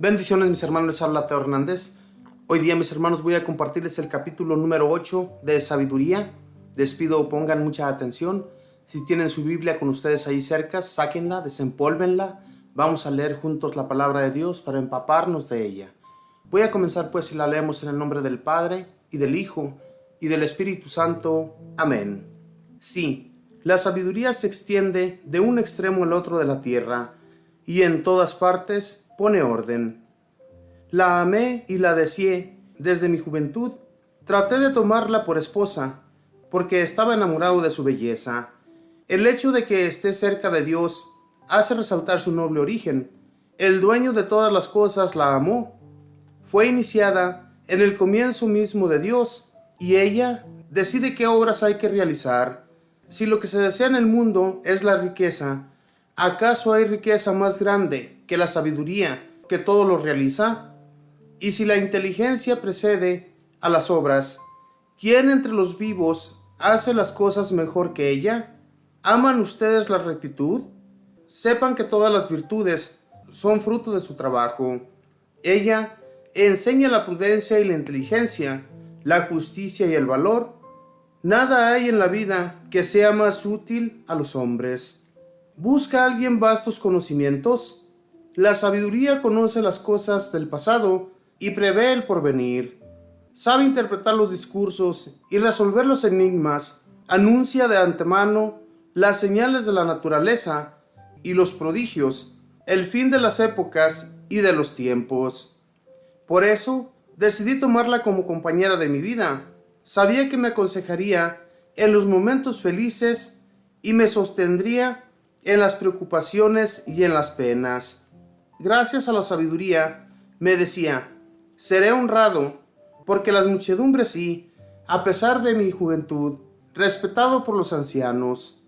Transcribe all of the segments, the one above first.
Bendiciones, mis hermanos, les habla Teo Hernández. Hoy día, mis hermanos, voy a compartirles el capítulo número 8 de Sabiduría. Les pido pongan mucha atención. Si tienen su Biblia con ustedes ahí cerca, sáquenla, desempólvenla. Vamos a leer juntos la palabra de Dios para empaparnos de ella. Voy a comenzar pues y la leemos en el nombre del Padre, y del Hijo, y del Espíritu Santo. Amén. Sí, la sabiduría se extiende de un extremo al otro de la tierra, y en todas partes pone orden. La amé y la deseé desde mi juventud. Traté de tomarla por esposa, porque estaba enamorado de su belleza. El hecho de que esté cerca de Dios hace resaltar su noble origen. El dueño de todas las cosas la amó. Fue iniciada en el comienzo mismo de Dios, y ella decide qué obras hay que realizar. Si lo que se desea en el mundo es la riqueza, ¿acaso hay riqueza más grande que la sabiduría, que todo lo realiza? Y si la inteligencia precede a las obras, ¿quién entre los vivos hace las cosas mejor que ella? ¿Aman ustedes la rectitud? Sepan que todas las virtudes son fruto de su trabajo. Ella enseña la prudencia y la inteligencia, la justicia y el valor. Nada hay en la vida que sea más útil a los hombres. ¿Busca alguien vastos conocimientos? La sabiduría conoce las cosas del pasado y prevé el porvenir. Sabe interpretar los discursos y resolver los enigmas. Anuncia de antemano las señales de la naturaleza y los prodigios, el fin de las épocas y de los tiempos. Por eso decidí tomarla como compañera de mi vida. Sabía que me aconsejaría en los momentos felices y me sostendría en las preocupaciones y en las penas. Gracias a la sabiduría, me decía, seré honrado, porque las muchedumbres sí, a pesar de mi juventud, respetado por los ancianos.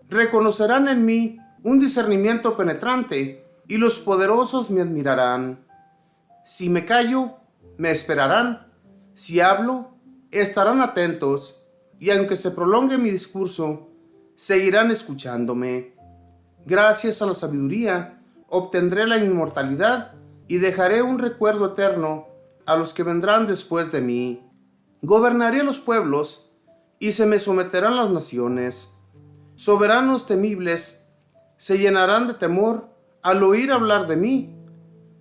Reconocerán en mí un discernimiento penetrante, y los poderosos me admirarán. Si me callo, me esperarán. Si hablo, estarán atentos, y aunque se prolongue mi discurso, seguirán escuchándome. Gracias a la sabiduría, obtendré la inmortalidad y dejaré un recuerdo eterno a los que vendrán después de mí. Gobernaré los pueblos y se me someterán las naciones. Soberanos temibles se llenarán de temor al oír hablar de mí.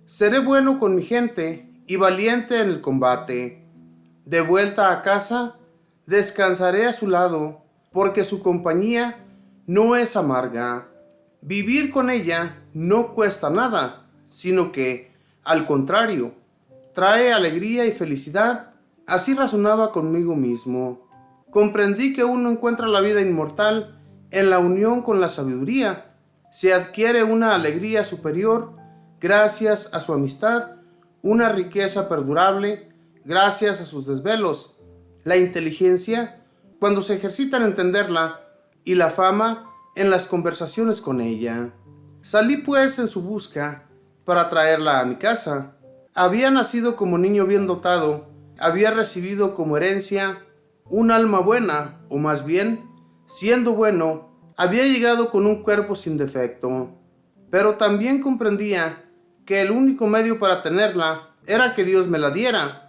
Seré bueno con mi gente y valiente en el combate. De vuelta a casa, descansaré a su lado, porque su compañía no es amarga. Vivir con ella no cuesta nada, sino que, al contrario, trae alegría y felicidad. Así razonaba conmigo mismo. Comprendí que uno encuentra la vida inmortal en la unión con la sabiduría. Se adquiere una alegría superior gracias a su amistad, una riqueza perdurable gracias a sus desvelos, la inteligencia cuando se ejercita en entenderla, y la fama en las conversaciones con ella. Salí pues en su busca para traerla a mi casa. Había nacido como niño bien dotado, había recibido como herencia un alma buena, o más bien, siendo bueno, había llegado con un cuerpo sin defecto. Pero también comprendía que el único medio para tenerla era que Dios me la diera,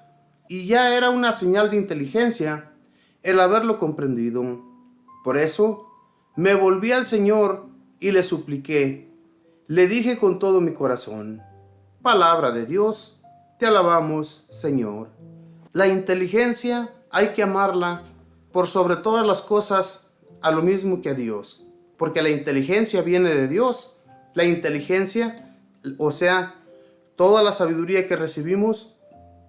y ya era una señal de inteligencia el haberlo comprendido. Por eso me volví al Señor y le supliqué. Le dije con todo mi corazón: palabra de Dios, te alabamos, Señor. La inteligencia hay que amarla por sobre todas las cosas, a lo mismo que a Dios, porque la inteligencia viene de Dios. La inteligencia, o sea, toda la sabiduría que recibimos,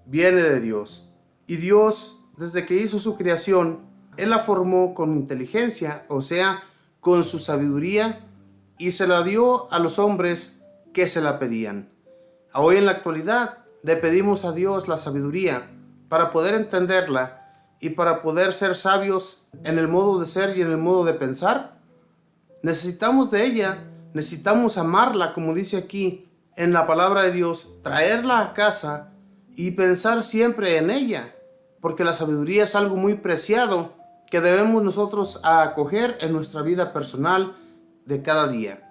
viene de Dios. Y Dios, desde que hizo su creación, Él la formó con inteligencia, o sea, con su sabiduría, y se la dio a los hombres que se la pedían. Hoy en la actualidad le pedimos a Dios la sabiduría para poder entenderla y para poder ser sabios en el modo de ser y en el modo de pensar. Necesitamos de ella, necesitamos amarla, como dice aquí en la palabra de Dios, traerla a casa y pensar siempre en ella, porque la sabiduría es algo muy preciado que debemos nosotros acoger en nuestra vida personal de cada día.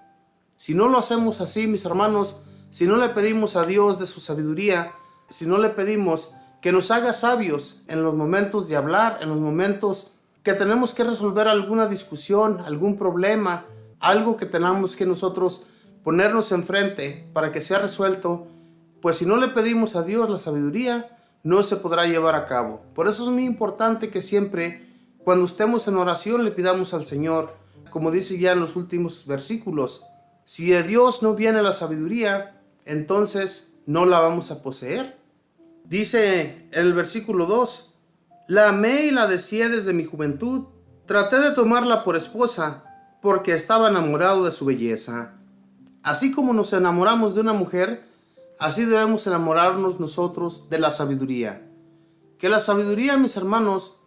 Si no lo hacemos así, mis hermanos, si no le pedimos a Dios de su sabiduría, si no le pedimos que nos haga sabios en los momentos de hablar, en los momentos que tenemos que resolver alguna discusión, algún problema, algo que tenemos que nosotros ponernos enfrente para que sea resuelto, pues si no le pedimos a Dios la sabiduría, no se podrá llevar a cabo. Por eso es muy importante que siempre, cuando estemos en oración, le pidamos al Señor, como dice ya en los últimos versículos, si de Dios no viene la sabiduría, entonces no la vamos a poseer. Dice en el versículo 2, la amé y la deseé desde mi juventud, traté de tomarla por esposa, porque estaba enamorado de su belleza. Así como nos enamoramos de una mujer, así debemos enamorarnos nosotros de la sabiduría. Que la sabiduría, mis hermanos,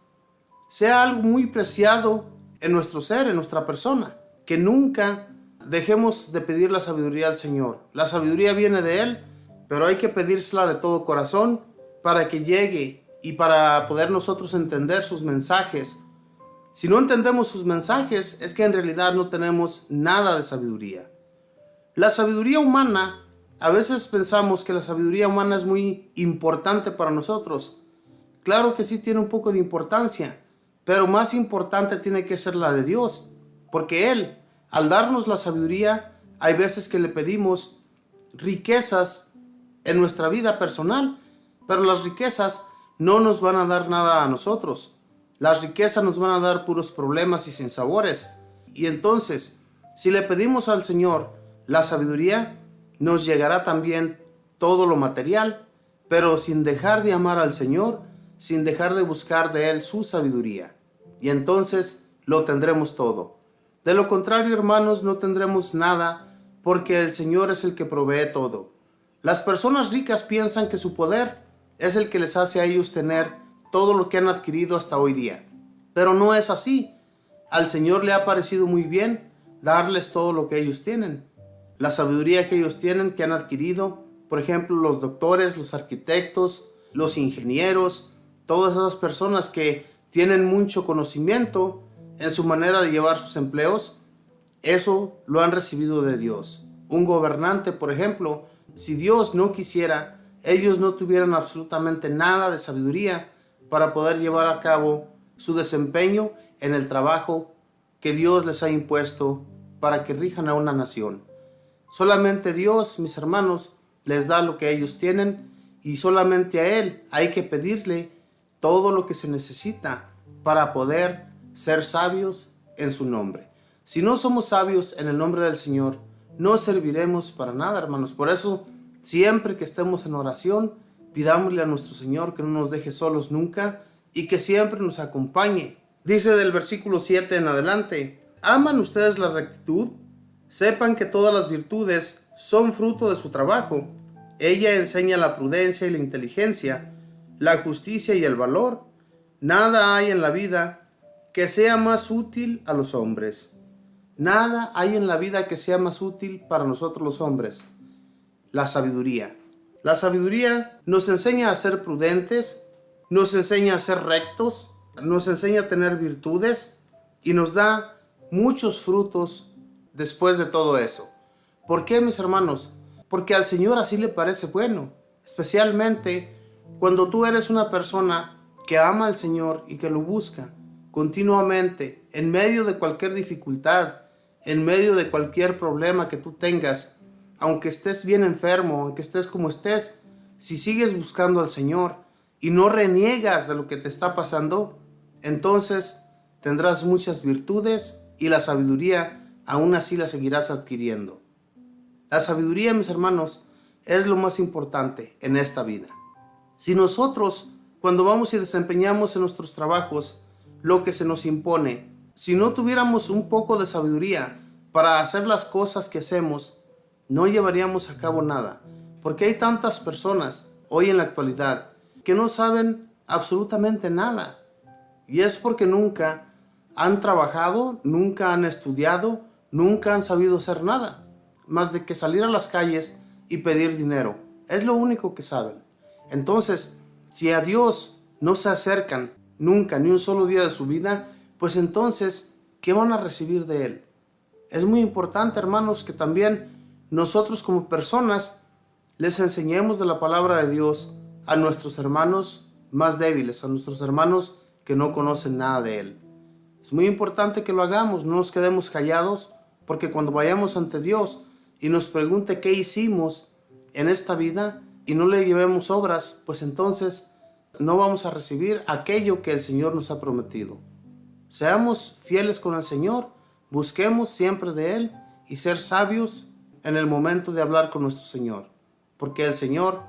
sea algo muy preciado en nuestro ser, en nuestra persona. Que nunca dejemos de pedir la sabiduría al Señor. La sabiduría viene de Él, pero hay que pedírsela de todo corazón para que llegue y para poder nosotros entender sus mensajes. Si no entendemos sus mensajes, es que en realidad no tenemos nada de sabiduría. La sabiduría humana, a veces pensamos que la sabiduría humana es muy importante para nosotros. Claro que sí tiene un poco de importancia, pero más importante tiene que ser la de Dios, porque Él, al darnos la sabiduría, hay veces que le pedimos riquezas en nuestra vida personal, pero las riquezas no nos van a dar nada a nosotros. Las riquezas nos van a dar puros problemas y sinsabores. Y entonces, si le pedimos al Señor la sabiduría, nos llegará también todo lo material, pero sin dejar de amar al Señor, sin dejar de buscar de Él su sabiduría. Y entonces lo tendremos todo. De lo contrario, hermanos, no tendremos nada, porque el Señor es el que provee todo. Las personas ricas piensan que su poder es el que les hace a ellos tener todo lo que han adquirido hasta hoy día. Pero no es así. Al Señor le ha parecido muy bien darles todo lo que ellos tienen. La sabiduría que ellos tienen, que han adquirido, por ejemplo, los doctores, los arquitectos, los ingenieros, todas esas personas que tienen mucho conocimiento en su manera de llevar sus empleos, eso lo han recibido de Dios. Un gobernante, por ejemplo, si Dios no quisiera, ellos no tuvieran absolutamente nada de sabiduría para poder llevar a cabo su desempeño en el trabajo que Dios les ha impuesto para que rijan a una nación. Solamente Dios, mis hermanos, les da lo que ellos tienen y solamente a Él hay que pedirle todo lo que se necesita para poder ser sabios en su nombre. Si no somos sabios en el nombre del Señor, no serviremos para nada, hermanos. Por eso, siempre que estemos en oración, pidámosle a nuestro Señor que no nos deje solos nunca y que siempre nos acompañe. Dice del versículo 7 en adelante, ¿aman ustedes la rectitud? Sepan que todas las virtudes son fruto de su trabajo. Ella enseña la prudencia y la inteligencia, la justicia y el valor. Nada hay en la vida que sea más útil a los hombres. Nada hay en la vida que sea más útil para nosotros los hombres. La sabiduría. La sabiduría nos enseña a ser prudentes, nos enseña a ser rectos, nos enseña a tener virtudes y nos da muchos frutos después de todo eso. ¿Por qué, mis hermanos? Porque al Señor así le parece bueno, especialmente cuando tú eres una persona que ama al Señor y que lo busca continuamente, en medio de cualquier dificultad, en medio de cualquier problema que tú tengas, aunque estés bien enfermo, aunque estés como estés, si sigues buscando al Señor y no reniegas de lo que te está pasando, entonces tendrás muchas virtudes y la sabiduría aún así la seguirás adquiriendo. La sabiduría, mis hermanos, es lo más importante en esta vida. Si nosotros, cuando vamos y desempeñamos en nuestros trabajos lo que se nos impone, si no tuviéramos un poco de sabiduría para hacer las cosas que hacemos, no llevaríamos a cabo nada. Porque hay tantas personas hoy en la actualidad que no saben absolutamente nada. Y es porque nunca han trabajado, nunca han estudiado, nunca han sabido hacer nada, más de que salir a las calles y pedir dinero. Es lo único que saben. Entonces, si a Dios no se acercan nunca, ni un solo día de su vida, pues entonces, ¿qué van a recibir de Él? Es muy importante, hermanos, que también nosotros como personas les enseñemos de la palabra de Dios a nuestros hermanos más débiles, a nuestros hermanos que no conocen nada de Él. Es muy importante que lo hagamos, no nos quedemos callados, porque cuando vayamos ante Dios y nos pregunte qué hicimos en esta vida y no le llevemos obras, pues entonces no vamos a recibir aquello que el Señor nos ha prometido. Seamos fieles con el Señor, busquemos siempre de Él y ser sabios en el momento de hablar con nuestro Señor, porque al Señor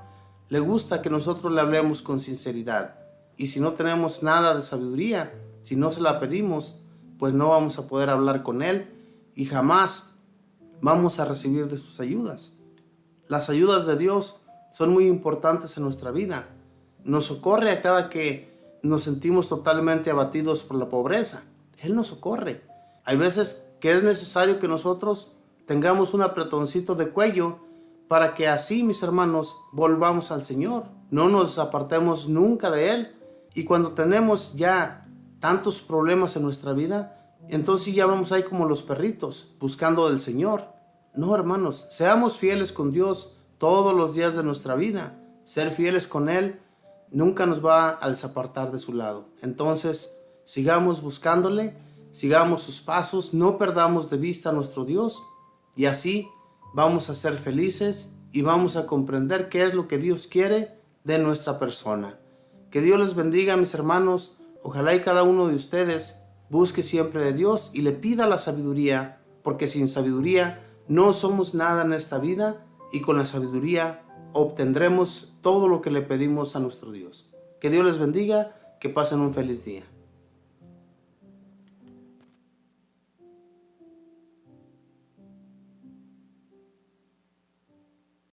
le gusta que nosotros le hablemos con sinceridad. Y si no tenemos nada de sabiduría, si no se la pedimos, pues no vamos a poder hablar con Él y jamás vamos a recibir de sus ayudas. Las ayudas de Dios son muy importantes en nuestra vida. Nos socorre a cada que nos sentimos totalmente abatidos por la pobreza. Él nos socorre. Hay veces que es necesario que nosotros tengamos un apretoncito de cuello para que así, mis hermanos, volvamos al Señor. No nos apartemos nunca de Él. Y cuando tenemos ya tantos problemas en nuestra vida, entonces ya vamos ahí como los perritos, buscando del Señor. No, hermanos, seamos fieles con Dios todos los días de nuestra vida. Ser fieles con Él nunca nos va a desapartar de su lado. Entonces, sigamos buscándole, sigamos sus pasos, no perdamos de vista a nuestro Dios y así vamos a ser felices y vamos a comprender qué es lo que Dios quiere de nuestra persona. Que Dios les bendiga, mis hermanos. Ojalá y cada uno de ustedes busque siempre de Dios y le pida la sabiduría, porque sin sabiduría no somos nada en esta vida y con la sabiduría obtendremos todo lo que le pedimos a nuestro Dios. Que Dios les bendiga, que pasen un feliz día.